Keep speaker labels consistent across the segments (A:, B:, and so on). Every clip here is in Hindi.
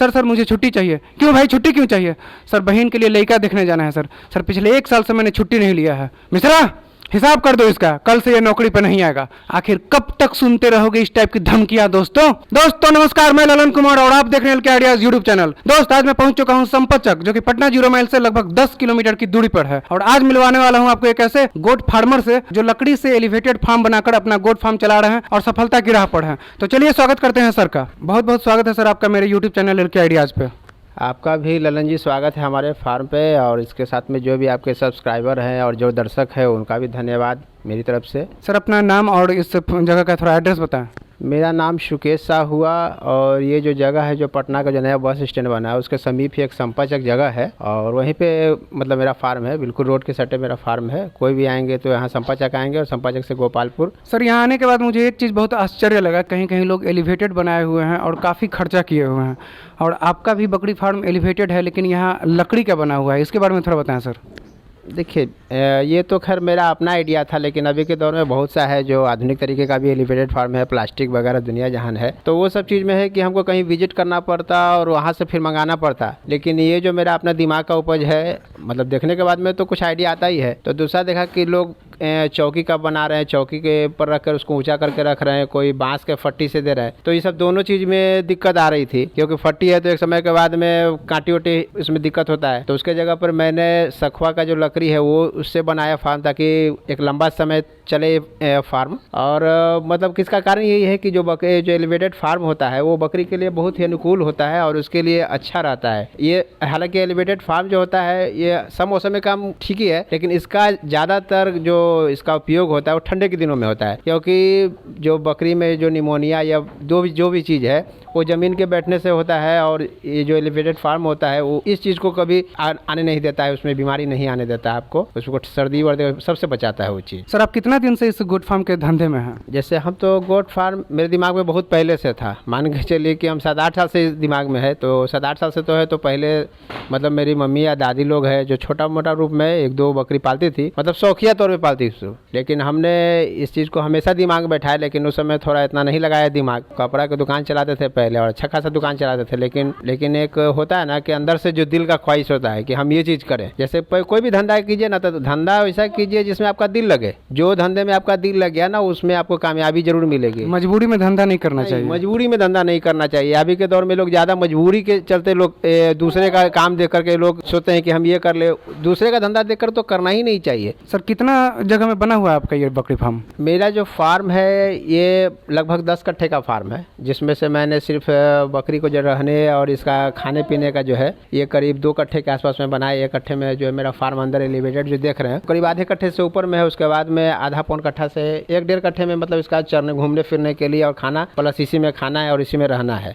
A: सर मुझे छुट्टी चाहिए। क्यों भाई, छुट्टी क्यों चाहिए? सर बहन के लिए लड़का देखने जाना है सर। सर पिछले 1 साल से मैंने छुट्टी नहीं लिया है। मिश्रा, हिसाब कर दो इसका, कल से ये नौकरी पर नहीं आएगा। आखिर कब तक सुनते रहोगे इस टाइप की धमकियां? दोस्तों नमस्कार, मैं ललन कुमार और आप देख रहे हैं LK आइडियाज यूट्यूब चैनल। दोस्त आज मैं पहुंच चुका हूं संपतचक, जो कि पटना 0 माइल से लगभग 10 किलोमीटर की दूरी पर है। और आज मिलवाने वाला हूं आपको एक ऐसे गोट फार्मर से जो लकड़ी से एलिवेटेड फार्म बनाकर अपना गोट फार्म चला रहे हैं और सफलता की राह पर हैं। तो चलिए स्वागत करते हैं सर का। बहुत बहुत स्वागत है सर आपका मेरे यूट्यूब चैनल LK आइडियाज पे।
B: आपका भी ललन जी स्वागत है हमारे फार्म पे, और इसके साथ में जो भी आपके सब्सक्राइबर हैं और जो दर्शक हैं उनका भी धन्यवाद मेरी तरफ से।
A: सर अपना नाम और इस जगह का थोड़ा एड्रेस बताएं।
B: मेरा नाम शुकेश शाह हुआ, और ये जो जगह है जो पटना का जो नया बस स्टैंड बना है उसके समीप ही एक संपतचक जगह है, और वहीं पे मतलब मेरा फार्म है। बिल्कुल रोड के सटे मेरा फार्म है। कोई भी आएंगे तो यहाँ संपतचक आएंगे और संपतचक से गोपालपुर।
A: सर यहाँ आने के बाद मुझे एक चीज़ बहुत आश्चर्य लगा, कहीं कहीं लोग एलिवेटेड बनाए हुए हैं और काफ़ी खर्चा किए हुए हैं, और आपका भी बकरी फार्म एलिवेटेड है लेकिन यहाँ लकड़ी का बना हुआ है। इसके बारे में थोड़ा बताएं सर।
B: देखिए, ये तो खैर मेरा अपना आइडिया था, लेकिन अभी के दौर में बहुत सा है जो आधुनिक तरीके का भी एलिवेटेड फार्म है, प्लास्टिक वगैरह दुनिया जहान है। तो वो सब चीज़ में है कि हमको कहीं विजिट करना पड़ता और वहाँ से फिर मंगाना पड़ता। लेकिन ये जो मेरा अपना दिमाग का उपज है, मतलब देखने के बाद में तो कुछ आइडिया आता ही है। तो दूसरा देखा कि लोग चौकी का बना रहे हैं, चौकी के ऊपर रख कर उसको ऊंचा करके रख रहे हैं, कोई बांस के फट्टी से दे रहे हैं। तो ये सब दोनों चीज़ में दिक्कत आ रही थी, क्योंकि फट्टी है तो एक समय के बाद में कांटी वटी इसमें दिक्कत होता है। तो उसके जगह पर मैंने सखुआ का जो लकड़ी है वो उससे बनाया फार्म, ताकि एक लंबा समय चले फार्म। और मतलब किसका कारण यही है कि जो एलिवेटेड फार्म होता है वो बकरी के लिए बहुत ही अनुकूल होता है और उसके लिए अच्छा रहता है। ये हालांकि एलिवेटेड फार्म जो होता है ये सब मौसम में काम ठीक ही है, लेकिन इसका ज़्यादातर जो इसका उपयोग होता है वो ठंडे के दिनों में होता है, क्योंकि जो बकरी में जो निमोनिया या जो भी चीज़ है वो ज़मीन के बैठने से होता है। और ये जो एलिवेटेड फार्म होता है वो इस चीज़ को कभी आने नहीं देता है, उसमें बीमारी नहीं आने देता है आपको, उसको सर्दी वर्दी सबसे बचाता है वो चीज़।
A: सर आप कितना दिन से इस गोट फार्म के धंधे में हैं?
B: जैसे हम तो गोट फार्म मेरे दिमाग में बहुत पहले से था, मान के चलिए कि हम 7-8 साल से इस दिमाग में है। तो 7-8 साल से तो है, तो पहले मतलब मेरी मम्मी या दादी लोग है जो छोटा मोटा रूप में 1-2 बकरी पालती थी, मतलब शौकिया तौर पर पालती थी। लेकिन हमने इस चीज़ को हमेशा दिमाग में बैठाया, लेकिन उस समय थोड़ा इतना नहीं लगाया दिमाग। कपड़ा की दुकान चलाते थे पहले और अच्छा खासा दुकान चलाते थे, लेकिन एक होता है ना कि अंदर से जो दिल का ख्वाहिश होता है कि हम ये चीज़ करें। जैसे कोई भी धंधा कीजिए ना, तो धंधा वैसा कीजिए जिसमें आपका दिल लगे। जो धंधे में आपका दिल लग गया ना उसमें आपको कामयाबी जरूर मिलेगी।
A: मजबूरी में धंधा नहीं करना चाहिए।
B: मजबूरी में धंधा नहीं करना चाहिए। अभी के दौर में लोग ज़्यादा मजबूरी के चलते लोग दूसरे का काम देख करके लोग सोचते हैं कि हम ये कर ले, दूसरे का धंधा देख कर तो करना ही नहीं चाहिए।
A: सर कितना जगह में बना हुआ है आपका ये बकरी फार्म?
B: मेरा जो फार्म है ये लगभग 10 कट्ठे का फार्म है, जिसमें से मैंने सिर्फ बकरी को जो रहने और इसका खाने पीने का जो है ये करीब 2 कट्ठे के आसपास में बना है। 1 कट्ठे में जो है मेरा फार्म अंदर एलिवेटेड जो देख रहे हैं करीब आधे कट्ठे से ऊपर में है। उसके बाद में आधा पौन कट्ठा से 1-1.5 कट्ठे में मतलब इसका चरने घूमने फिरने के लिए और खाना प्लस इसी में खाना है और इसी में रहना है।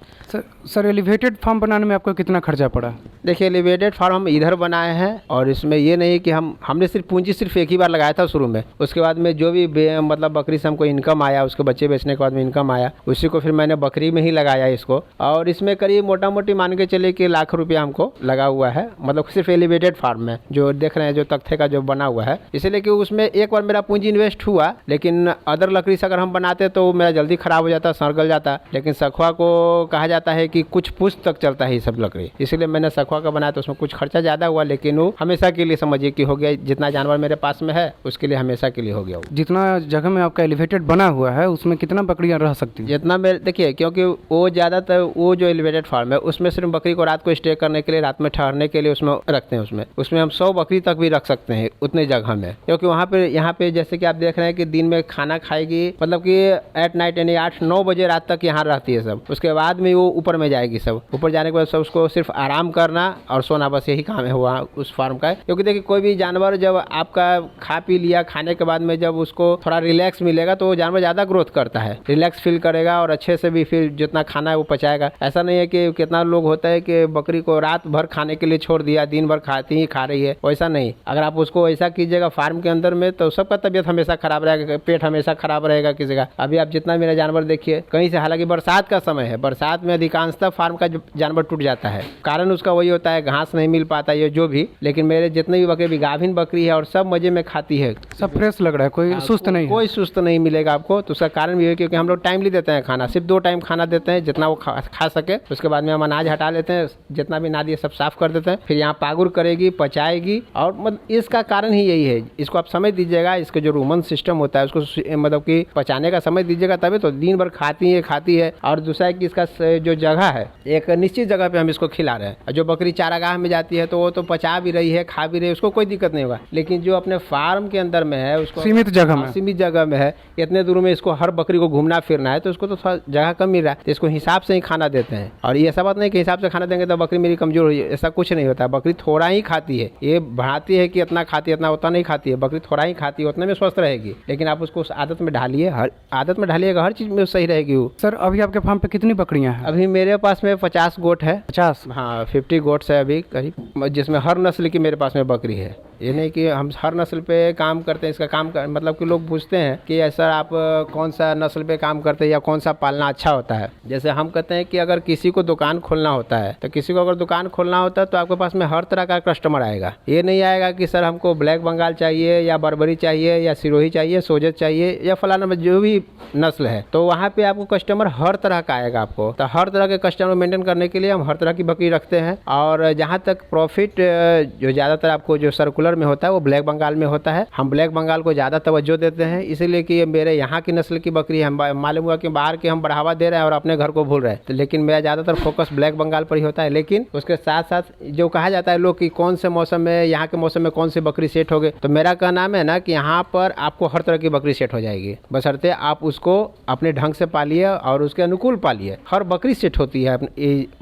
A: सर एलिवेटेड फार्म बनाने में आपको कितना खर्चा पड़ा?
B: देखिए, एलिवेटेड फार्म हम इधर बनाए हैं, और इसमें ये नहीं कि हमने सिर्फ पूंजी सिर्फ एक ही बार लगाया था शुरू में। उसके बाद में जो भी मतलब बकरी से हमको इनकम आया, उसके बच्चे बेचने के बाद में इनकम आया, उसी को फिर मैंने बकरी में ही लगाया इसको। और इसमें करीब मोटा मोटी मान के चले कि लाख रुपया हमको लगा हुआ है, मतलब सिर्फ एलिवेटेड फार्म में जो देख रहे हैं जो तख्ते का जो बना हुआ है। इसलिए कि उसमें एक बार मेरा पूंजी इन्वेस्ट हुआ, लेकिन अदर लकड़ी से अगर हम बनाते तो मेरा जल्दी खराब हो जाता, सड़गल जाता। लेकिन सखुआ को कहा जाता है कि कुछ पुष्ट तक चलता है ये सब लकड़ी, इसलिए मैंने सखुआ का बनाया। तो उसमें कुछ खर्चा ज़्यादा हुआ, लेकिन वो हमेशा के लिए समझिए कि हो गया। जितना जानवर मेरे पास में है उसके लिए हमेशा के लिए हो गया।
A: जितना जगह में आपका एलिवेटेड बना हुआ है उसमें कितना बकरियां रह सकती हैं?
B: जितना मेरे देखिए, क्योंकि वो ज़्यादातर वो जो एलिवेटेड फार्म है उसमें सिर्फ बकरी को रात को स्टे करने के लिए, रात में ठहरने के लिए उसमें रखते हैं। उसमें हम 100 बकरी तक भी रख सकते हैं उतने जगह में, क्योंकि वहाँ पे यहाँ पे जैसे कि आप देख रहे हैं कि दिन में खाना खाएगी, मतलब कि एट नाइट यानी 8-9 बजे रात तक यहाँ रहती है सब। उसके बाद में वो ऊपर में जाएगी सब। ऊपर जाने के बाद सब उसको सिर्फ आराम करना और सोना, बस यही काम है हुआ उस फार्म का। क्योंकि देखिए, कोई भी जानवर जब आपका खा पी लिया, खाने के बाद में जब उसको थोड़ा रिलैक्स मिलेगा तो वो जानवर ज़्यादा ग्रोथ करता है, रिलैक्स फील करेगा और अच्छे से भी फिर जितना खाना है वो पचाएगा। ऐसा नहीं है कि कितना लोग होता है कि बकरी को रात भर खाने के लिए छोड़ दिया, दिन भर खाती ही खा रही है, वैसा नहीं। अगर आप उसको ऐसा कीजिएगा फार्म के अंदर में तो सबका तबीयत हमेशा हमेशा खराब रहेगा, पेट हमेशा खराब रहेगा किसी का। अभी आप जितना मेरा जानवर देखिए कहीं से, हालांकि बरसात का समय है, बरसात में अधिकांशतः फार्म का जानवर टूट जाता है। कारण उसका वही होता है, घास नहीं मिल पाता ये जो भी। लेकिन मेरे जितने भी बकरी, गाभिन बकरी है और सब मजे में खाती है,
A: सब फ्रेश लग रहा है, कोई सुस्त नहीं है।
B: कोई सुस्त नहीं मिलेगा आपको। तो उसका कारण भी है क्योंकि हम लोग टाइमली देते हैं खाना, सिर्फ 2 टाइम खाना देते हैं, जितना वो खा सके। उसके बाद में हम अनाज हटा लेते हैं, जितना भी नाद ये सब साफ कर देते हैं। फिर यहाँ पागुर करेगी, पचाएगी। और मतलब इसका कारण ही यही है। इसको आप समय दीजिएगा, इसका जो रूमन सिस्टम होता है उसको मतलब कि पचाने का समय दीजिएगा, तभी तो दिन भर खाती है। और दूसरा है कि इसका जो जगह है, एक निश्चित जगह पे हम इसको खिला रहे हैं। जो बकरी चारागाह में जाती है तो वो तो पचा भी रही है, खा भी रही है, उसको कोई दिक्कत नहीं होगा। लेकिन जो अपने फार्म के अंदर में है, उसको
A: सीमित जगह में
B: है, इतने दूर में इसको हर बकरी को घूमना फिरना है, तो उसको तो थोड़ा जगह कम मिल रहा है, तो इसको हिसाब से ही खाना देते हैं। और ये ऐसा बात नहीं कि हिसाब से खाना देंगे तो बकरी मेरी कमजोर हुई, ऐसा कुछ नहीं होता। बकरी थोड़ा ही खाती है, ये बढ़ाती है कि इतना खाती है, इतना उतना नहीं खाती है। बकरी थोड़ा ही खाती है, उतने में स्वस्थ रहेगी। लेकिन आप उसको उस आदत में ढालिए, हर आदत में ढालिएगा, हर चीज में सही रहेगी वो।
A: सर अभी आपके फार्म पे कितनी बकरियां हैं?
B: अभी मेरे पास में 50 गोट है।
A: 50?
B: हाँ, 50 गोट्स है अभी करीब, जिसमें हर नस्ल की मेरे पास में बकरी है। ये नहीं कि हम हर नस्ल पे काम करते हैं, इसका काम मतलब कि लोग पूछते हैं कि ऐसा आप कौन सा नस्ल पे काम करते हैं या कौन सा पालना अच्छा होता है। जैसे हम कहते हैं कि अगर किसी को दुकान खोलना होता है, तो किसी को अगर दुकान खोलना होता है तो आपके पास में हर तरह का कस्टमर आएगा। ये नहीं आएगा कि सर हमको ब्लैक बंगाल चाहिए या बर्बरी चाहिए या सिरोही चाहिए, सोजत चाहिए या फलाना में जो भी नस्ल है, तो वहाँ पे आपको कस्टमर हर तरह का आएगा आपको। तो हर तरह के कस्टमर मेंटेन करने के लिए हम हर तरह की बकरी रखते हैं। और जहाँ तक प्रॉफिट जो ज़्यादातर आपको जो सर्कुलर में होता है वो ब्लैक बंगाल में होता है। हम ब्लैक बंगाल को ज़्यादा तवज्जो देते हैं, इसीलिए कि ये मेरे यहाँ की नस्ल की बकरी है। हम मालूम हुआ कि बाहर के हम बढ़ावा दे रहे हैं और अपने घर को भूल रहे हैं, तो लेकिन मेरा ज़्यादातर फोकस ब्लैक बंगाल पर ही होता है। लेकिन उसके साथ साथ जो कहा जाता है लोग कि कौन से मौसम में, यहाँ के मौसम में कौन सी बकरी सेट हो गई, तो मेरा कहना है ना कि यहाँ पर आपको हर तरह की बकरी सेट हो जाएगी, बशर्ते आप उसको अपने ढंग से पालिए और उसके अनुकूल पालिए। हर बकरी सेट होती है,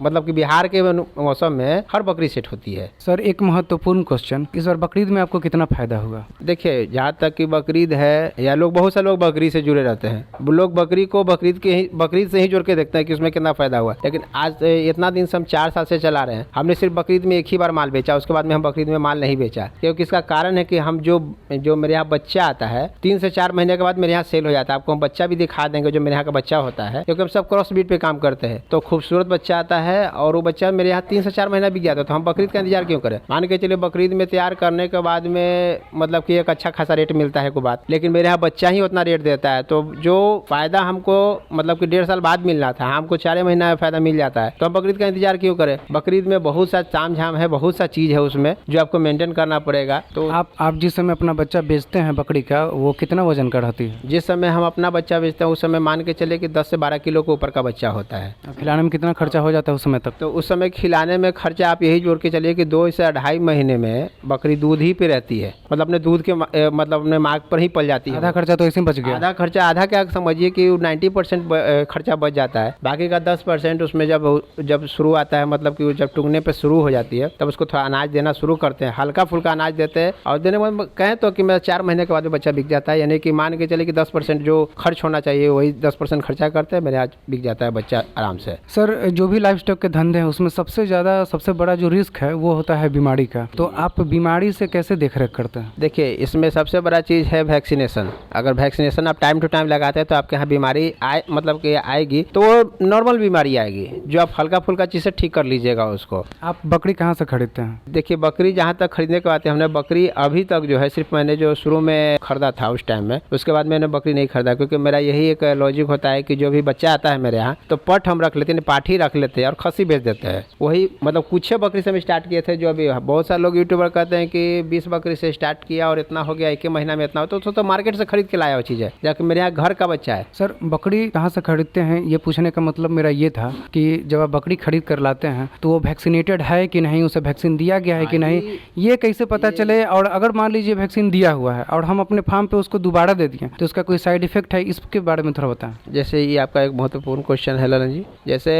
B: मतलब कि बिहार के मौसम में हर बकरी सेट होती है।
A: सर एक महत्वपूर्ण क्वेश्चन, इस बार बकरीद में आपको कितना फायदा हुआ?
B: देखिए, जहाँ तक कि बकरीद है, या लोग बहुत से लोग बकरी से जुड़े रहते हैं, लोग बकरी को बकरीद से ही जोड़ के देखते हैं कि उसमें कितना फायदा हुआ। लेकिन आज इतना दिन से हम 4 साल से चला रहे हैं, हमने सिर्फ बकरीद में एक ही बार माल बेचा, उसके बाद में हम बकरीद में माल नहीं बेचा। क्योंकि इसका कारण है कि हम जो मेरे यहाँ बच्चा आता है 3 से 4 महीने के बाद मेरे यहाँ सेल हो जाता है। आपको हम बच्चा भी दिखा देंगे जो मेरे यहाँ का बच्चा होता है, क्योंकि हम सब क्रॉस ब्रीड पे काम करते हैं। तो खूबसूरत बच्चा आता है और वो बच्चा मेरे यहाँ 3 से 4 महीना बिक जाता है, तो हम बकरीद का इंतजार क्यों करें? मान के चलिए बकरीद में तैयार करने के बाद में मतलब कि एक अच्छा खासा रेट मिलता है को बात, लेकिन मेरे यहाँ बच्चा ही उतना रेट देता है। तो जो फायदा हमको मतलब कि 1.5 साल बाद मिलना था, हमको 4 महीना में फायदा मिल जाता है, तो हम बकरीद का इंतजार क्यों करें? बकरीद में बहुत सा ताम झाम है, बहुत सा चीज है उसमें जो आपको मेंटेन करना पड़ेगा। तो
A: आप जिस समय अपना बच्चा बेचते हैं बकरी का, वो कितना वजन का रहती है?
B: जिस समय हम अपना बच्चा बेचते हैं उस समय मान के चले कि 10 से 12 किलो के ऊपर का बच्चा होता है।
A: खिलाने में कितना खर्चा हो जाता है उस समय तक?
B: तो उस समय खिलाने में खर्चा आप यही जोड़ के चलिए कि 2 से 2.5 महीने में बकरी दूध ही पे रहती है, मतलब अपने दूध के मतलब अपने मार्ग पर ही पल जाती है।
A: आधा खर्चा तो ऐसे ही बच गया।
B: आधा खर्चा, आधा क्या समझिए कि 90% खर्चा बच जाता है। बाकी का 10% उसमें जब शुरू आता है, मतलब कि जब टूंगने पे शुरू हो जाती है, तब उसको थोड़ा अनाज देना शुरू करते हैं, हल्का फुल्का अनाज देते हैं। और देने में कहें तो कि मेरा 4 महीने के बाद में बच्चा बिक जाता है। यानी कि मान के चले कि 10% जो खर्च होना चाहिए वही 10% खर्चा करते हैं, मेरे आज बिक जाता है बच्चा आराम से।
A: सर जो भी लाइफ स्टॉक के धंधे हैं उसमें सबसे बड़ा जो रिस्क है वो होता है बीमारी का, तो आप बीमारी से कैसे देख रेख करते हैं?
B: देखिए, इसमें सबसे बड़ा चीज़ है वैक्सीनेशन। अगर वैक्सीनेशन आप टाइम टू टाइम लगाते हैं तो आपके यहाँ बीमारी मतलब कि आएगी, तो वो नॉर्मल बीमारी आएगी, जो आप हल्का फुल्का चीज़ से ठीक कर लीजिएगा उसको।
A: आप बकरी कहाँ से खरीदते हैं?
B: देखिए, बकरी जहाँ तक खरीदने के बाद हमने बकरी अभी तक जो है सिर्फ मैंने जो शुरू में खरीदा था उस टाइम में, उसके बाद मैंने बकरी नहीं खरीदा, क्योंकि मेरा यही एक लॉजिक होता है कि जो भी बच्चा आता है मेरे यहाँ तो पट हम रख लेते हैं, पाठी रख लेते हैं और खस्सी बेच देते हैं। वही मतलब कुछ बकरी से हम स्टार्ट किए थे। जो अभी बहुत सारे लोग यूट्यूबर कहते हैं कि 20 बकरी से स्टार्ट किया और इतना हो गया, 1 महीना में इतना हो, तो मार्केट से खरीद के लाया वो चीज़ है, जाके मेरे यहाँ घर का बच्चा है।
A: सर बकरी कहाँ से खरीदते हैं ये पूछने का मतलब मेरा ये था कि जब आप बकरी खरीद कर लाते हैं तो वो वैक्सीनेटेड है कि नहीं, उसे वैक्सीन दिया गया है कि नहीं, ये कैसे पता चले? और अगर मान लीजिए वैक्सीन दिया हुआ है और हम अपने फार्म पे उसको दोबारा दे दिए तो उसका कोई साइड इफेक्ट है, इसके बारे में थोड़ा बताएं।
B: जैसे ये आपका एक महत्वपूर्ण क्वेश्चन है ललन जी। जैसे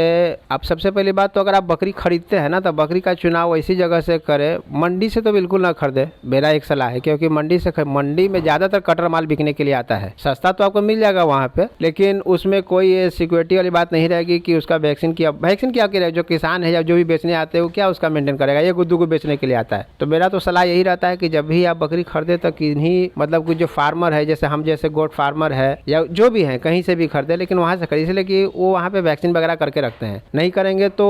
B: आप सबसे पहली बात तो अगर आप बकरी खरीदते हैं ना, तो बकरी का चुनाव ऐसी जगह से करें, मंडी से तो बिल्कुल ना खरीदे, मेरा एक सलाह है, क्योंकि मंडी में ज़्यादातर कटर माल बिकने के लिए आता है। सस्ता तो आपको मिल जाएगा वहाँ पे, लेकिन उसमें कोई ये सिक्योरिटी वाली बात नहीं रहेगी कि उसका वैक्सीन क्या करेगा। जो किसान है या जो भी बेचने आते हैं वो क्या उसका मेंटेन करेगा, ये गुद्दू को बेचने के लिए आता है। तो मेरा तो सलाह यही रहता है कि जब भी आप बकरी खरीदे तो किन्हीं मतलब कि जो फार्मर है, जैसे हम जैसे गोट फार्मर है या जो भी है, कहीं से भी खरीदे, लेकिन वहाँ से खरीदे, इसलिए कि वो वहाँ पे वैक्सीन वगैरह करके रखते हैं। नहीं करेंगे तो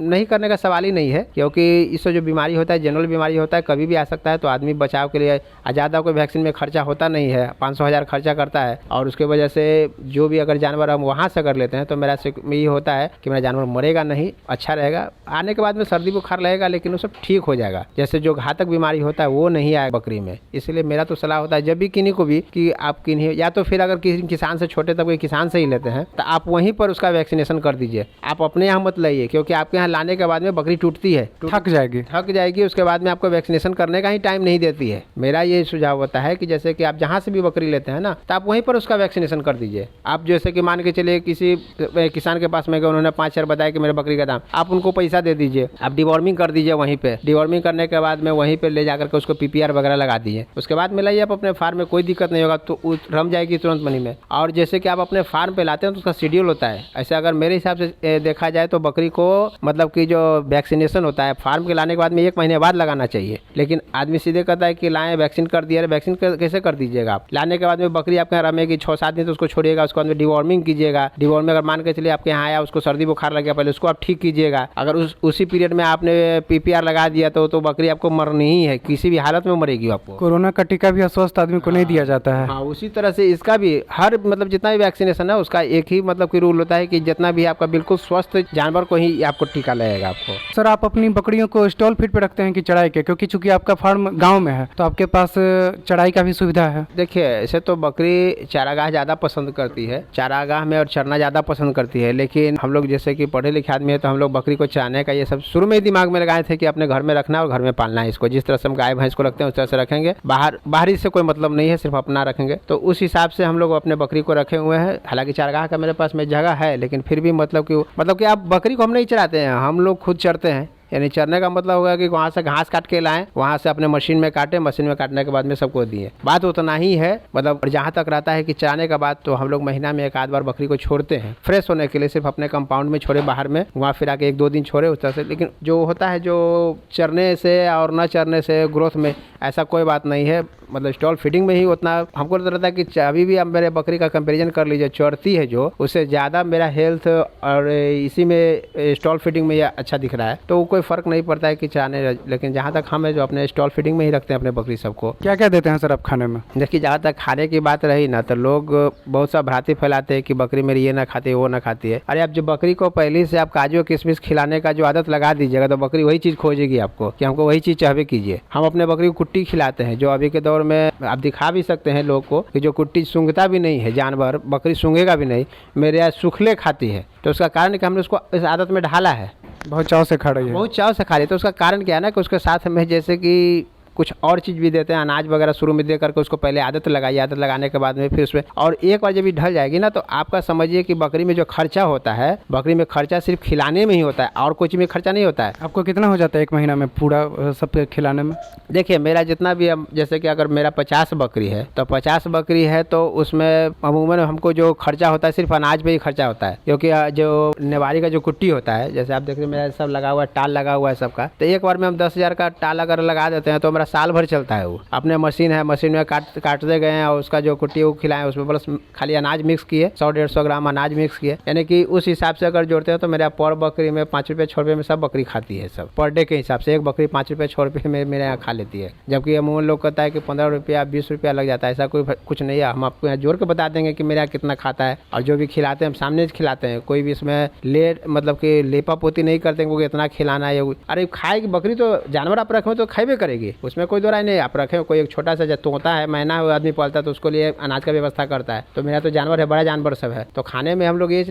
B: नहीं करने का सवाल ही नहीं है, क्योंकि इससे जो बीमारी होता है, जनरल बीमारी होता है, कभी भी आ सकता है। तो आदमी बचाव के लिए ज़्यादा कोई वैक्सीन में खर्चा होता नहीं है, 500,000 खर्चा करता है, और उसके वजह से जो भी अगर जानवर हम वहाँ से कर लेते हैं तो मेरा ये होता है कि मेरा जानवर मरेगा नहीं, अच्छा रहेगा। आने के बाद में सर्दी बुखार रहेगा, लेकिन वो सब ठीक हो जाएगा। जैसे जो घातक बीमारी होता है वो नहीं आए बकरी में। इसलिए मेरा तो सलाह होता है जब भी किन्हीं को भी कि आप किन्हीं, या तो फिर अगर किसी किसान से, छोटे तब के किसान से ही लेते हैं, तो आप वहीं पर उसका वैक्सीनेशन कर दीजिए। आप अपने यहाँ मत लाइए, क्योंकि आपके यहाँ लाने के बाद में बकरी टूटती है,
A: थक जाएगी,
B: उसके बाद में आपको वैक्सीनेशन करने का ही टाइम नहीं देती है। मेरा ये सुझाव होता है कि जैसे कि आप जहाँ से भी बकरी लेते हैं ना, तो आप वहीं पर उसका वैक्सीनेशन कर दीजिए। आप जैसे कि मान के चलिए किसी किसान के पास में गए, उन्होंने 5 हज़ार बताया कि मेरे बकरी का दाम, आप उनको पैसा दे दीजिए, आप डिवॉर्मिंग कर दीजिए वहीं पे। डिवॉर्मिंग करने के बाद में वहीं पे ले जाकर के उसको PPR वगैरह लगा दीजिए। उसके बाद में लाइए आप अपने फार्म में, कोई दिक्कत नहीं होगा, तो रम जाएगी तुरंत मनी में। और जैसे कि आप अपने फार्म पे लाते हैं तो उसका शेड्यूल होता है। ऐसे अगर मेरे हिसाब से देखा जाए तो बकरी को मतलब कि जो वैक्सीनेशन होता है फार्म के लाने के बाद में 1 महीने बाद लगाना चाहिए। लेकिन आदमी सीधे कहता है कि लाएं वैक्सीन कर दिया, वैक्सीन कैसे कर दीजिएगा आप? लाने के बाद में बकरी आपके यहाँ रमेगी 6-7 दिन, तो उसको छोड़िएगा, उसके बाद में डिवॉर्मिंग कीजिएगा। डिवॉर्मिंग अगर मान के चलिए आपके यहाँ आया, उसको सर्दी बुखार लग गया, पहले उसको आप ठीक कीजिएगा। अगर उसी पीरियड में आपने PPR लगा दिया तो बकरी आपको मरनी ही है, किसी भी हालत में मरेगी आपको।
A: कोरोना का टीका भी अस्वस्थ आदमी को नहीं दिया जाता है।
B: हाँ, उसी तरह से इसका भी हर मतलब जितना भी वैक्सीनेशन है उसका एक ही मतलब की रूल होता है कि जितना भी आपका बिल्कुल स्वस्थ जानवर को ही आपको टीका लगेगा आपको।
A: सर, आप अपनी बकरियों को स्टॉल फीड पे रखते हैं कि चढ़ाई के? क्योंकि चूंकि आपका फार्म गांव में है तो आपके पास चढ़ाई का भी सुविधा है।
B: देखिए, ऐसे तो बकरी चारागाह ज़्यादा पसंद करती है, चारागाह में और चरना ज़्यादा पसंद करती है। लेकिन हम लोग जैसे कि पढ़े लिखे आदमी है, तो हम लोग बकरी को चराने का ये सब शुरू में ही दिमाग में लगाए थे कि अपने घर में रखना और घर में पालना है इसको। जिस तरह से हम गाय भैंस को रखते हैं उस तरह से रखेंगे, बाहरी से कोई मतलब नहीं है, सिर्फ अपना रखेंगे। तो उस हिसाब से हम लोग अपने बकरी को रखे हुए हैं। हालांकि चारागाह का मेरे पास में जगह है, लेकिन फिर भी मतलब कि आप बकरी को हम नहीं चराते हैं, हम लोग खुद चरते हैं। यानी चरने का मतलब होगा कि वहाँ से घास काट के लाएं, वहाँ से अपने मशीन में काटें, मशीन में काटने के बाद में सबको दिए। बात उतना ही है। मतलब जहाँ तक रहता है कि चराने के बाद तो हम लोग महीना में 1 आध बार बकरी को छोड़ते हैं फ्रेश होने के लिए, सिर्फ अपने कंपाउंड में छोड़े, बाहर में घुमा फिरा के 1-2 दिन छोड़े उस तरह से। लेकिन जो होता है जो चरने से और न चरने से ग्रोथ में ऐसा कोई बात नहीं है। मतलब स्टॉल फीडिंग में ही उतना हमको लगता है कि अभी भी आप मेरे बकरी का कंपैरिजन कर लीजिए, चरती है जो, उससे ज़्यादा मेरा हेल्थ और इसी में स्टॉल फीडिंग में अच्छा दिख रहा है। तो कोई फ़र्क नहीं पड़ता है कि चराने। लेकिन जहाँ तक हम है जो अपने स्टॉल फीडिंग में ही रखते हैं अपने बकरी सबको।
A: क्या क्या देते हैं सर आप खाने में?
B: देखिए, जहाँ तक खाने की बात रही ना, तो लोग बहुत सा भ्रांति फैलाते हैं कि बकरी मेरी ये ना खाती है, वो ना खाती है। अरे आप जो बकरी को पहले से आप काजू किशमिश खिलाने का जो आदत लगा दीजिएगा तो बकरी वही चीज़ खोजेगी आपको कि हमको वही चीज़ चाहवे कीजिए। हम अपने बकरी को कुट्टी खिलाते हैं, जो अभी के दौर में आप दिखा भी सकते हैं लोग को कि जो कुट्टी सूंघता भी नहीं है जानवर, बकरी सूंघेगा भी नहीं, मेरे यहाँ सूखले खाती है। तो उसका कारण कि हमने उसको इस आदत में ढाला है,
A: बहुत चाव से खा रही है,
B: बहुत चाव से खा रही है। तो उसका कारण क्या है ना कि उसके साथ में जैसे कि कुछ और चीज़ भी देते हैं, अनाज वगैरह शुरू में दे करके उसको पहले आदत लगाइए। आदत लगाने के बाद में फिर उसमें और एक बार जब भी ढल जाएगी ना, तो आपका समझिए कि बकरी में जो खर्चा होता है, बकरी में खर्चा सिर्फ खिलाने में ही होता है और कोई चीज़ में खर्चा नहीं होता है।
A: आपको कितना हो जाता है 1 महीना में पूरा सब खिलाने में?
B: देखिए, मेरा जितना भी जैसे कि अगर मेरा 50 बकरी है तो 50 बकरी है तो उसमें अमूमन हमको जो खर्चा होता है सिर्फ अनाज पे ही खर्चा होता है। क्योंकि जो नेवारी का जो कुट्टी होता है, जैसे आप देख रहे हैं मेरा सब लगा हुआ है, टाल लगा हुआ है सबका, तो एक बार में हम 10,000 का टाल अगर लगा देते हैं तो मेरा साल भर चलता है। वो अपने मशीन है, मशीन में काटते गए और उसका जो कुट्टी वो खिलाएं, उसमें बस खाली अनाज मिक्स किए, 100-150 ग्राम अनाज मिक्स किए। यानी कि उस हिसाब से अगर जोड़ते हैं तो मेरा पर बकरी में 5 रुपये 6 रुपये में सब बकरी खाती है। सब पर डे के हिसाब से एक बकरी 5 रुपये 6 रुपये में मेरे यहाँ खा लेती है। जबकि अमूमन लोग कहता है कि 15 रुपया 20 रुपया लग जाता है, ऐसा कोई कुछ नहीं है। हम आपको यहाँ जोड़ के बता देंगे कि मेरे यहाँ कितना खाता है, और जो भी खिलाते हैं हम सामने से खिलाते हैं। कोई भी इसमें मतलब कि लेपा पोती नहीं करते हैं क्योंकि इतना खिलाना है। अरे खाएगी बकरी तो, जानवर आप रखें तो खाएबे करेगी, उसमें कोई दो राय नहीं। आप रखें कोई एक छोटा सा जब तोता है, मैना है, आदमी पालता है तो उसको लिए अनाज का व्यवस्था करता है। तो मेरा तो जानवर है, बड़ा जानवर सब है, तो खाने में हम लोग ये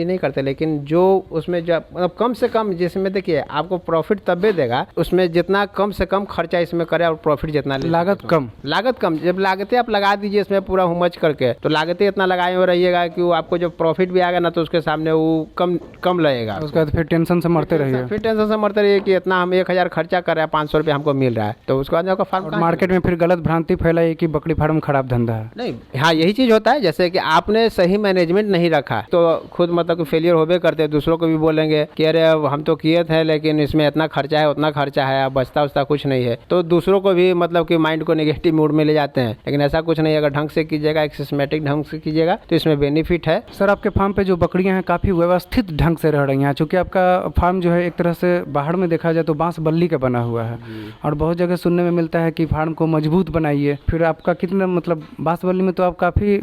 B: नहीं करते। लेकिन जो उसमें जो मतलब कम से कम, जिसमें देखिए आपको प्रॉफिट तब देगा उसमें जितना कम से कम खर्चा इसमें करे और प्रॉफिट जितना
A: लागत कम।
B: जब लागतें आप लगा दीजिए इसमें पूरा हुमच करके, तो लागतें इतना लगाए हुए रहिएगा कि वो आपको जो प्रॉफिट भी आएगा ना तो उसके सामने वो कम लगेगा।
A: उसके बाद फिर टेंशन से मरते रहिए
B: कि इतना हम 1,000 खर्चा कर रहे हैं, 500 रुपये हमको मिल रहा है, तो उसको उसके बाद में आपका फार्म
A: और मार्केट में फिर गलत भ्रांति फैलाई है कि बकरी फार्म खराब धंधा है।
B: नहीं, हाँ यही चीज़ होता है, जैसे कि आपने सही मैनेजमेंट नहीं रखा तो खुद मतलब कि फेलियर होबे करते हैं। दूसरों को भी बोलेंगे कि अरे अब हम तो किए थे लेकिन इसमें इतना खर्चा है उतना खर्चा है, अब बचता उसता कुछ नहीं है, तो दूसरों को भी मतलब कि माइंड को नेगेटिव मूड में ले जाते हैं। लेकिन ऐसा कुछ नहीं है, अगर ढंग से कीजिएगा, एक सिस्टमेटिक ढंग से कीजिएगा तो इसमें बेनिफिट है।
A: सर आपके फार्म पे जो बकरियां हैं काफ़ी व्यवस्थित ढंग से रह रही हैं, चूँकि आपका फार्म जो है एक तरह से बाहर में देखा जाए तो बांस बल्ली का बना हुआ है, और बहुत जगह सुनने में मिलता है कि फार्म को मजबूत बनाइए। फिर आपका कितना मतलब बांस बल्ली में तो आप काफ़ी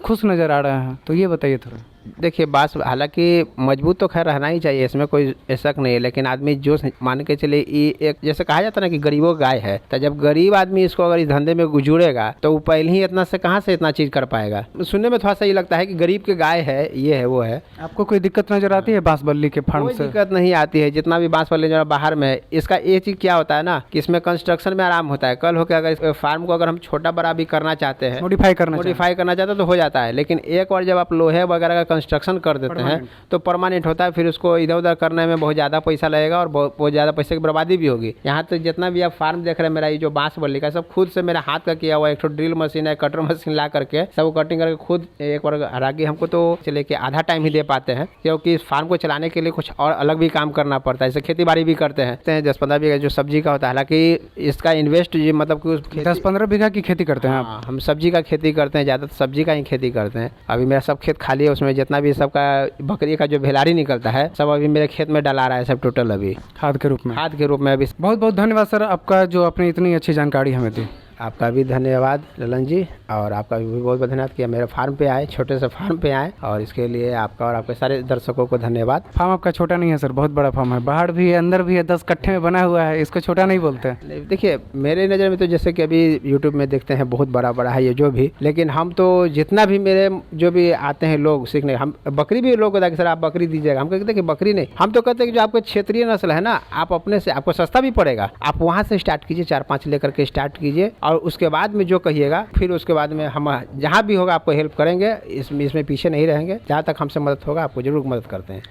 A: खुश नज़र आ रहे हैं, तो ये बताइए थोड़ा।
B: देखिए बांस हालांकि मजबूत तो खैर रहना ही चाहिए, इसमें कोई शक नहीं है, लेकिन आदमी जो मान के चले ये एक जैसे कहा जाता है ना कि गरीबों गाय है, तो जब गरीब आदमी इसको अगर इस धंधे में जुड़ेगा तो वो पहले ही इतना से कहाँ से इतना चीज़ कर पाएगा। सुनने में थोड़ा सा ये लगता है कि गरीब के गाय है, ये है वो है।
A: आपको कोई दिक्कत नज़र आती है बांस बल्ली के फार्म
B: कोई
A: से?
B: दिक्कत नहीं आती है, जितना भी बांस वाले जो बाहर में है, इसका ये चीज़ क्या होता है ना कि इसमें कंस्ट्रक्शन में आराम होता है। कल होकर अगर इस फार्म को अगर हम छोटा बड़ा भी करना चाहते हैं,
A: मॉडिफाई करना
B: चाहते हैं तो हो जाता है। लेकिन एक बार जब आप लोहे वगैरह का कंस्ट्रक्शन कर देते हैं तो परमानेंट होता है, फिर उसको इधर उधर करने में बहुत ज़्यादा पैसा लगेगा और बहुत ज़्यादा पैसे की बर्बादी भी होगी। यहाँ तो जितना भी आप फार्म देख रहे हैं मेरा ये जो बांस बल्ली का सब खुद से मेरा हाथ का किया हुआ, एक तो ड्रिल मशीन है, कटर मशीन ला करके सब कटिंग करके खुद एक बार हालांकि हमको तो चले कि आधा टाइम ही दे पाते हैं, क्योंकि इस फार्म को चलाने के लिए कुछ और अलग भी काम करना पड़ता है। जैसे खेती बाड़ी भी करते हैं 10-15 बीघा जो सब्जी का होता है, हालांकि इसका इन्वेस्ट मतलब कि
A: 10-15 बीघा की खेती करते हैं आप?
B: हाँ, हम सब्जी का खेती करते हैं, ज़्यादा सब्जी का ही खेती करते हैं। अभी मेरा सब खेत खाली है, उसमें जितना भी सबका बकरी का जो भेलारी निकलता है सब अभी मेरे खेत में डला रहा है, सब टोटल अभी
A: खाद के रूप में
B: अभी।
A: बहुत बहुत धन्यवाद सर आपका, जो आपने इतनी अच्छी जानकारी हमें दी।
B: आपका भी धन्यवाद ललन जी, और आपका भी बहुत बहुत धन्यवाद किया मेरे फार्म पे आए, छोटे से फार्म पे आए, और इसके लिए आपका और आपके सारे दर्शकों को धन्यवाद।
A: फार्म आपका छोटा नहीं है सर, बहुत बड़ा फार्म है, बाहर भी है अंदर भी है, 10 कट्ठे में बना हुआ है, इसको छोटा नहीं बोलते हैं।
B: देखिए मेरे नज़र में तो जैसे कि अभी यूट्यूब में देखते हैं बहुत बड़ा बड़ा है ये जो भी, लेकिन हम तो जितना भी मेरे जो भी आते हैं लोग सीखने, हम बकरी भी लोग बताए कि सर आप बकरी दीजिएगा, हम कहते हैं कि बकरी नहीं, हम तो कहते हैं कि जो आपके क्षेत्रीय नस्ल है ना, आप अपने से आपको सस्ता भी पड़ेगा, आप वहाँ से स्टार्ट कीजिए, 4-5 लेकर के स्टार्ट कीजिए, और उसके बाद में जो कहिएगा फिर उसके बाद में हम जहाँ भी होगा आपको हेल्प करेंगे, इसमें पीछे नहीं रहेंगे, जहाँ तक हमसे मदद होगा आपको जरूर मदद करते हैं।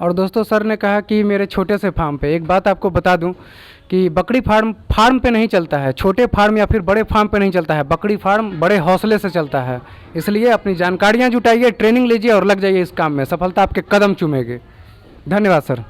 A: और दोस्तों सर ने कहा कि मेरे छोटे से फार्म पे, एक बात आपको बता दूं कि बकरी फार्म पे नहीं चलता है, छोटे फार्म या फिर बड़े फार्म पे नहीं चलता है, बकरी फार्म बड़े हौसले से चलता है। इसलिए अपनी जानकारियाँ जुटाइए, ट्रेनिंग लीजिए और लग जाइए इस काम में, सफलता आपके कदम चूमेगी। धन्यवाद सर।